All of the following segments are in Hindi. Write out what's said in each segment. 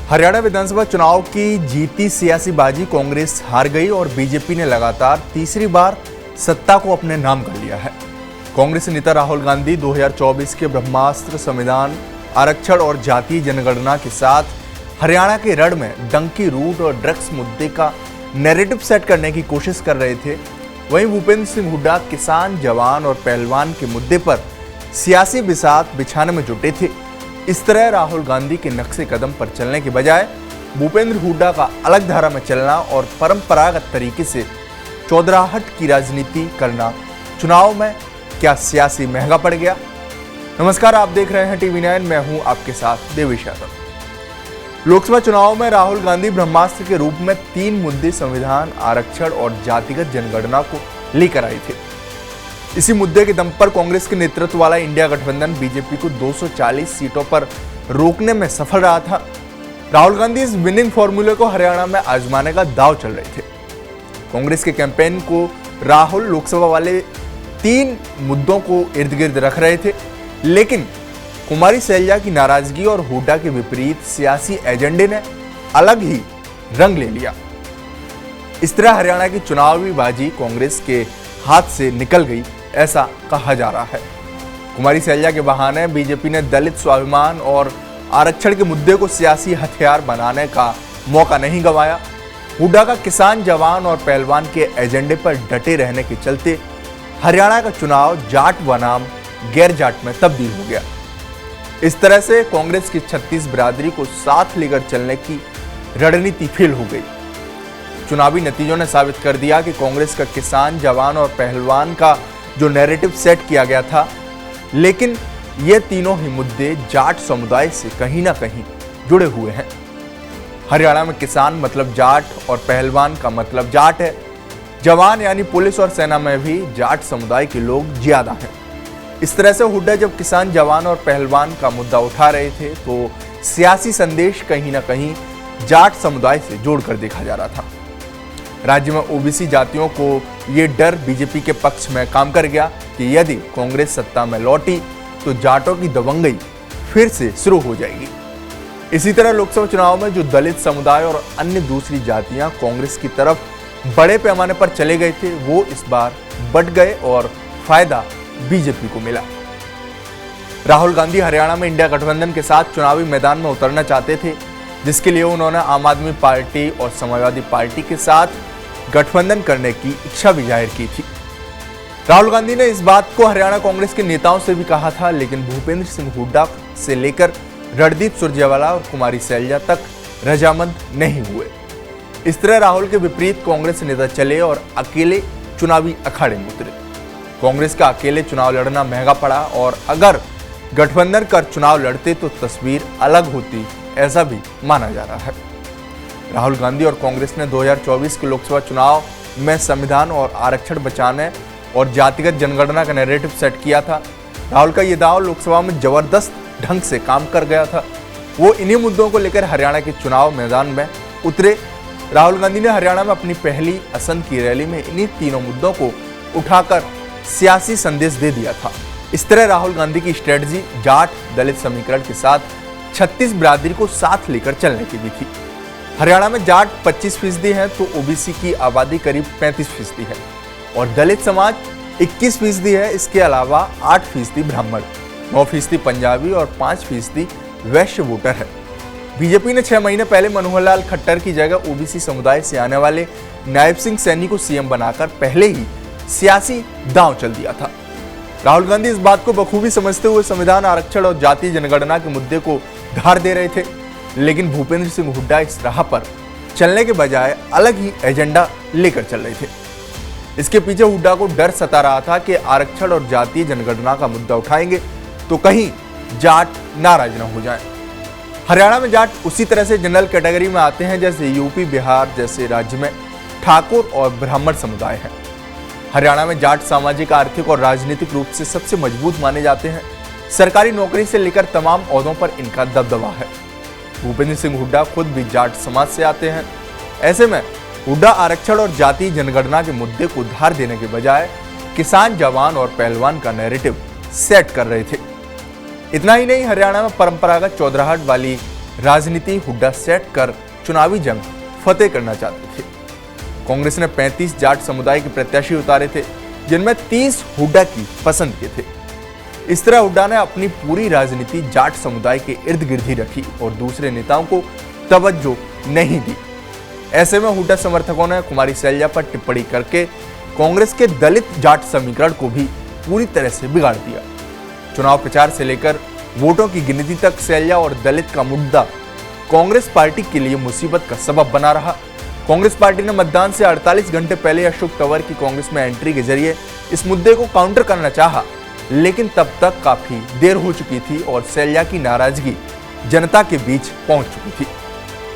हरियाणा विधानसभा चुनाव की जीती सियासी बाजी कांग्रेस हार गई और बीजेपी ने लगातार तीसरी बार सत्ता को अपने नाम कर लिया है। कांग्रेस नेता राहुल गांधी 2024 के ब्रह्मास्त्र संविधान, आरक्षण और जातीय जनगणना के साथ हरियाणा के रण में डंकी रूट और ड्रग्स मुद्दे का नैरेटिव सेट करने की कोशिश कर रहे थे। वहीं भूपेंद्र सिंह हुड्डा किसान, जवान और पहलवान के मुद्दे पर सियासी बिसात बिछाने में जुटे थे। इस तरह राहुल गांधी के नक्शे कदम पर चलने के बजाय भूपेंद्र हुड्डा का अलग धारा में चलना और परंपरागत तरीके से चौधराहट की राजनीति करना चुनाव में क्या सियासी महंगा पड़ गया। नमस्कार, आप देख रहे हैं TV9, मैं हूं आपके साथ देवेश यादव। लोकसभा चुनाव में राहुल गांधी ब्रह्मास्त्र के रूप में 3 मुद्दे संविधान, आरक्षण और जातिगत जनगणना को लेकर आए थे। इसी मुद्दे के दम पर कांग्रेस के नेतृत्व वाला इंडिया गठबंधन बीजेपी को 240 सीटों पर रोकने में सफल रहा था। राहुल गांधी इस विनिंग फॉर्मूले को हरियाणा में आजमाने का दांव चल रहे थे। कांग्रेस के कैंपेन को राहुल लोकसभा वाले 3 मुद्दों को इर्द गिर्द रख रहे थे, लेकिन कुमारी सैलजा की नाराजगी और हुड्डा के विपरीत सियासी एजेंडे ने अलग ही रंग ले लिया। इस तरह हरियाणा की चुनावी बाजी कांग्रेस के हाथ से निकल गई, ऐसा कहा जा रहा है। कुमारी सैलजा के बहाने बीजेपी ने दलित स्वाभिमान और आरक्षण के मुद्दे को सियासी हथियार बनाने का मौका नहीं गंवाया। हुड्डा का किसान, जवान और पहलवान के एजेंडे पर डटे रहने के चलते हरियाणा का चुनाव जाट बनाम गैर जाट में तब्दील हो गया। इस तरह से कांग्रेस की 36 बिरादरी को साथ लेकर चलने की रणनीति फेल हो गई। चुनावी नतीजों ने साबित कर दिया कि कांग्रेस का किसान, जवान और पहलवान का जो नैरेटिव सेट किया गया था, लेकिन ये तीनों ही मुद्दे जाट समुदाय से कहीं ना कहीं जुड़े हुए हैं। हरियाणा में किसान मतलब जाट और पहलवान का मतलब जाट है। जवान यानी पुलिस और सेना में भी जाट समुदाय के लोग ज्यादा हैं। इस तरह से हुड्डा जब किसान, जवान और पहलवान का मुद्दा उठा रहे थे तो सियासी संदेश कहीं ना कहीं जाट समुदाय से जोड़कर देखा जा रहा था। राज्य में ओबीसी जातियों को ये डर बीजेपी के पक्ष में काम कर गया कि यदि कांग्रेस सत्ता में लौटी तो जाटों की दबंगई फिर से शुरू हो जाएगी। इसी तरह लोकसभा चुनाव में जो दलित समुदाय और अन्य दूसरी जातियां कांग्रेस की तरफ बड़े पैमाने पर चले गए थे, वो इस बार बट गए और फायदा बीजेपी को मिला। राहुल गांधी हरियाणा में इंडिया गठबंधन के साथ चुनावी मैदान में उतरना चाहते थे, जिसके लिए उन्होंने आम आदमी पार्टी और समाजवादी पार्टी के साथ गठबंधन करने की इच्छा भी जाहिर की थी। राहुल गांधी ने इस बात को हरियाणा कांग्रेस के नेताओं से भी कहा था, लेकिन भूपेंद्र सिंह हुड्डा से लेकर रणदीप सुरजेवाला और कुमारी सैलजा तक रजामंद नहीं हुए। इस तरह राहुल के विपरीत कांग्रेस नेता चले और अकेले चुनावी अखाड़े में उतरे। कांग्रेस का अकेले चुनाव लड़ना महंगा पड़ा और अगर गठबंधन कर चुनाव लड़ते तो तस्वीर अलग होती, ऐसा भी माना जा रहा है। राहुल गांधी और कांग्रेस ने 2024 के लोकसभा चुनाव में संविधान और आरक्षण बचाने और जातिगत जनगणना का नैरेटिव सेट किया था। राहुल का ये दांव लोकसभा में जबरदस्त ढंग से काम कर गया था। वो इन्हीं मुद्दों को लेकर हरियाणा के चुनाव मैदान में उतरे। राहुल गांधी ने हरियाणा में अपनी पहली असंध की रैली में इन्हीं तीनों मुद्दों को उठाकर सियासी संदेश दे दिया था। इस तरह राहुल गांधी की स्ट्रेटजी जाट दलित समीकरण के साथ 36 बिरादरी को साथ लेकर चलने की भी थी। हरियाणा में जाट 25% है तो ओबीसी की आबादी करीब 35% है और दलित समाज 21% है। इसके अलावा 8% ब्राह्मण, 9% पंजाबी और 5% वैश्य वोटर है। बीजेपी ने 6 महीने पहले मनोहर लाल खट्टर की जगह ओबीसी समुदाय से आने वाले नायब सिंह सैनी को सीएम बनाकर पहले ही सियासी दांव चल दिया था। राहुल गांधी इस बात को बखूबी समझते हुए संविधान, आरक्षण और जातीय जनगणना के मुद्दे को धार दे रहे थे, लेकिन भूपेंद्र सिंह हुड्डा इस राह पर चलने के बजाय अलग ही एजेंडा लेकर चल रहे थे। इसके पीछे हुड्डा को डर सता रहा था कि आरक्षण और जातीय जनगणना का मुद्दा उठाएंगे तो कहीं जाट नाराज न हो जाएं। हरियाणा में जाट उसी तरह से जनरल कैटेगरी में आते हैं जैसे यूपी, बिहार जैसे राज्य में ठाकुर और ब्राह्मण समुदाय है। हरियाणा में जाट सामाजिक, आर्थिक और राजनीतिक रूप से सबसे मजबूत माने जाते हैं। सरकारी नौकरी से लेकर तमाम ओहदों पर इनका दबदबा है। भूपेंद्र सिंह हुड्डा खुद भी जाट समाज से आते हैं। ऐसे में हुड्डा आरक्षण और जातीय जनगणना के मुद्दे को धार देने के बजाय किसान, जवान और पहलवान का नैरेटिव सेट कर रहे थे। इतना ही नहीं, हरियाणा में परंपरागत चौधराहट वाली राजनीति हुड्डा सेट कर चुनावी जंग फतेह करना चाहते थे। कांग्रेस ने 35 जाट समुदाय के प्रत्याशी उतारे थे, जिनमें 30 हुड्डा की पसंद के थे। इस तरह हुड्डा ने अपनी पूरी राजनीति जाट समुदाय के इर्द गिर्द ही रखी और दूसरे नेताओं को तवज्जो नहीं दी। ऐसे में हुड्डा समर्थकों ने कुमारी सैलजा पर टिप्पणी करके कांग्रेस के दलित जाट समीकरण को भी पूरी तरह से बिगाड़ दिया। चुनाव प्रचार से लेकर वोटों की गिनती तक सैलजा और दलित का मुद्दा कांग्रेस पार्टी के लिए मुसीबत का सबब बना रहा। कांग्रेस पार्टी ने मतदान से 48 घंटे पहले अशोक तंवर की कांग्रेस में एंट्री के जरिए इस मुद्दे को काउंटर करना चाहा, लेकिन तब तक काफी देर हो चुकी थी और सैलजा की नाराजगी जनता के बीच पहुंच चुकी थी।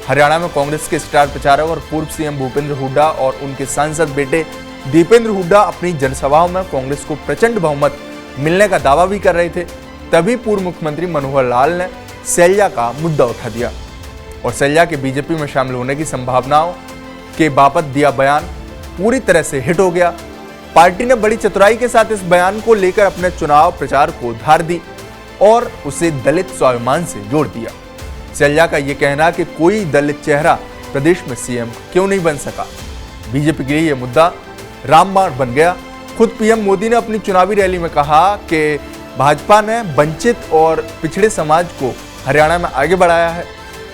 हरियाणा में कांग्रेस के स्टार प्रचारक और पूर्व सीएम भूपेंद्र हुड्डा और उनके सांसद बेटे दीपेंद्र हुड्डा अपनी जनसभाओं में कांग्रेस को प्रचंड बहुमत मिलने का दावा भी कर रहे थे। तभी पूर्व मुख्यमंत्री मनोहर लाल ने सैलजा का मुद्दा उठा दिया और सैलजा के बीजेपी में शामिल होने की संभावनाओं के बाबत दिया बयान पूरी तरह से हिट हो गया। पार्टी ने बड़ी चतुराई के साथ इस बयान को लेकर अपने चुनाव प्रचार को धार दी और उसे दलित स्वाभिमान से जोड़ दिया। सैलजा का यह कहना कि कोई दलित चेहरा प्रदेश में सीएम क्यों नहीं बन सका, बीजेपी के लिए यह मुद्दा रामबाण बन गया। खुद पीएम मोदी ने अपनी चुनावी रैली में कहा कि भाजपा ने वंचित और पिछड़े समाज को हरियाणा में आगे बढ़ाया है।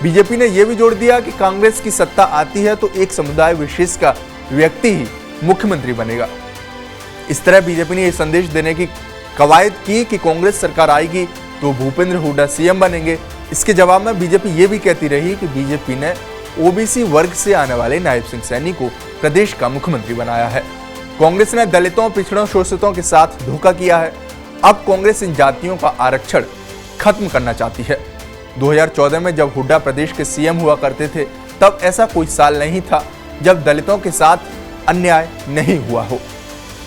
बीजेपी ने यह भी जोड़ दिया कि कांग्रेस की सत्ता आती है तो एक समुदाय विशेष का व्यक्ति ही मुख्यमंत्री बनेगा। इस तरह बीजेपी ने यह संदेश देने की कवायद की कि कांग्रेस सरकार आएगी तो भूपेंद्र हुड्डा सीएम बनेंगे। इसके जवाब में बीजेपी ये भी कहती रही कि बीजेपी ने ओबीसी वर्ग से आने वाले नायब सिंह सैनी को प्रदेश का मुख्यमंत्री बनाया है। कांग्रेस ने दलितों, पिछड़ों, शोषितों के साथ धोखा किया है। अब कांग्रेस इन जातियों का आरक्षण खत्म करना चाहती है। 2014 में जब हुड्डा प्रदेश के सीएम हुआ करते थे, तब ऐसा कोई साल नहीं था जब दलितों के साथ अन्याय नहीं हुआ हो।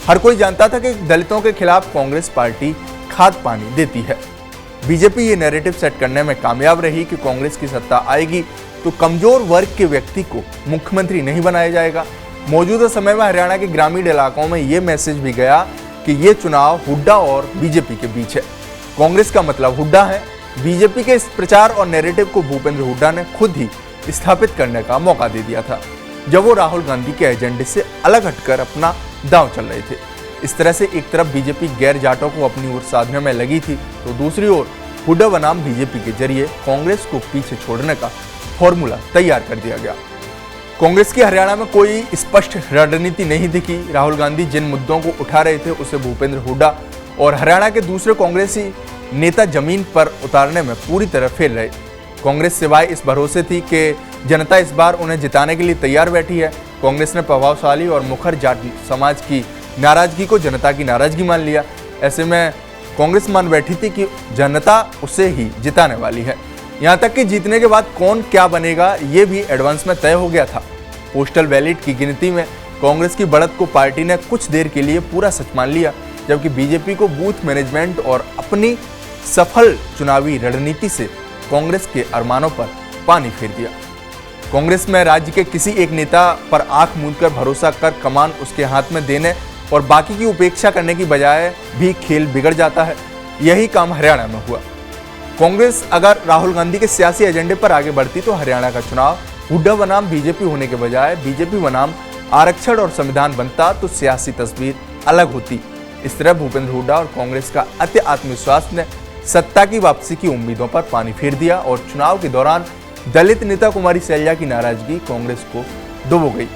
हर कोई जानता था कि दलितों के खिलाफ कांग्रेस पार्टी खाद पानी देती है। बीजेपी ये नैरेटिव सेट करने में कामयाब रही कि कांग्रेस की सत्ता आएगी तो कमजोर वर्ग के व्यक्ति को मुख्यमंत्री नहीं बनाया जाएगा। मौजूदा समय में हरियाणा के ग्रामीण इलाकों में ये मैसेज भी गया कि ये चुनाव हुड्डा और बीजेपी के बीच है। कांग्रेस का मतलब हुड्डा है। बीजेपी के इस प्रचार और नैरेटिव को भूपेंद्र हुड्डा ने खुद ही स्थापित करने का मौका दे दिया था, जब वो राहुल गांधी के एजेंडे से अलग हटकर अपना दांव चल रहे थे। इस तरह से एक तरफ बीजेपी गैर जाटों को अपनी ओर साधने में लगी थी, तो दूसरी ओर हुड्डा बनाम बीजेपी के जरिए कांग्रेस को पीछे छोड़ने का फॉर्मूला तैयार कर दिया गया। कांग्रेस की हरियाणा में कोई स्पष्ट रणनीति नहीं दिखी। राहुल गांधी जिन मुद्दों को उठा रहे थे उसे भूपेंद्र हुड्डा और हरियाणा के दूसरे कांग्रेसी नेता जमीन पर उतारने में पूरी तरह फेल रहे। कांग्रेस सिवाय इस भरोसे थी कि जनता इस बार उन्हें जिताने के लिए तैयार बैठी है। कांग्रेस ने प्रभावशाली और मुखर जाट समाज की नाराजगी को जनता की नाराजगी मान लिया। ऐसे में कांग्रेस मान बैठी थी कि जनता उसे ही जिताने वाली है। यहाँ तक कि जीतने के बाद कौन क्या बनेगा ये भी एडवांस में तय हो गया था। पोस्टल बैलेट की गिनती में कांग्रेस की बढ़त को पार्टी ने कुछ देर के लिए पूरा सच मान लिया, जबकि बीजेपी को बूथ मैनेजमेंट और अपनी सफल चुनावी रणनीति से कांग्रेस के अरमानों पर पानी फेर दिया। कांग्रेस में राज्य के किसी एक नेता पर आंख मूंदकर भरोसा कर कमान उसके हाथ में देने और बाकी की उपेक्षा करने की बजाय भी खेल बिगड़ जाता है। यही काम हरियाणा में हुआ। कांग्रेस अगर राहुल गांधी के सियासी एजेंडे पर आगे बढ़ती तो हरियाणा का चुनाव हुड्डा बनाम बीजेपी होने के बजाय बीजेपी बनाम आरक्षण और संविधान बनता तो सियासी तस्वीर अलग होती। इस तरह भूपेंद्र हुड्डा और कांग्रेस का अति आत्मविश्वास ने सत्ता की वापसी की उम्मीदों पर पानी फेर दिया और चुनाव के दौरान दलित नेता कुमारी सैलजा की नाराजगी कांग्रेस को डुबो गई।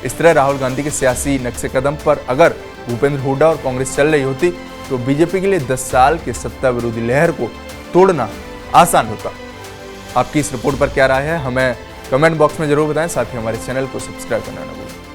इस तरह राहुल गांधी के सियासी नक्शे कदम पर अगर भूपेंद्र हुड्डा और कांग्रेस चल रही होती तो बीजेपी के लिए 10 साल के सत्ता विरोधी लहर को तोड़ना आसान होता। आपकी इस रिपोर्ट पर क्या राय है, हमें कमेंट बॉक्स में जरूर बताएं। साथ ही हमारे चैनल को सब्सक्राइब करना न भूलें।